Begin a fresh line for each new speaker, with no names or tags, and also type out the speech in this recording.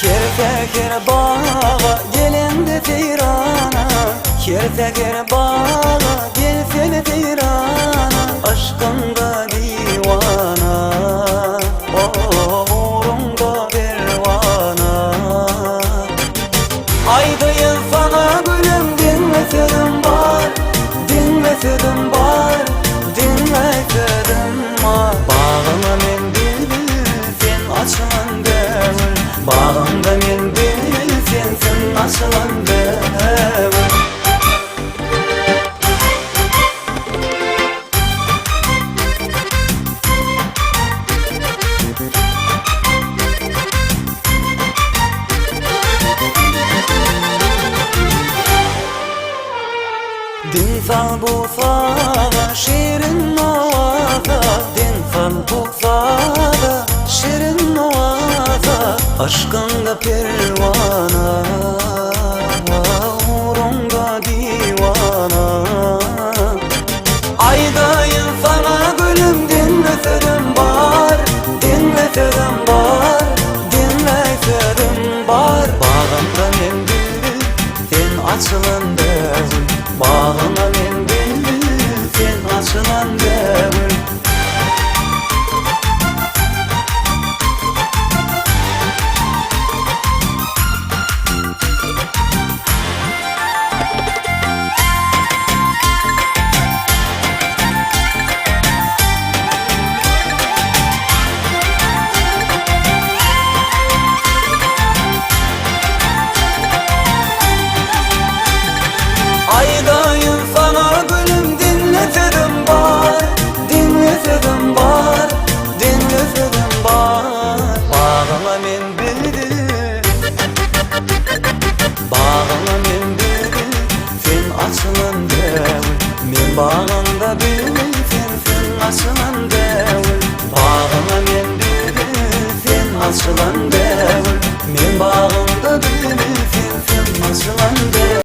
Kerteker bağa gelende teyrana, kerteker bağa gelsene teyrana, aşkında divana, uğrunda pervana. Aydayım sana gülüm, dinlesedim var, dinlesedim var, dinlesedim var. Bağına mendil sen açılan devir, bağımda mendil sen açılan devir. Din sal bu sada şirin navaza, din sal bu sada şirin navaza, aşkında pervana, uğrunda divana. Aydayım sana gülüm, dinlesedim var, dinlesedim var, dinlesedim var. Bağımda mendil sen açılan devir, bağına mendil sen açılan devir. Aydayım sana gülüm, dinlesedim var, dinlesedim var, dinlesedim var. Bağına mendil, bağına mendil sen açılan devir, men bağında bil sen açılan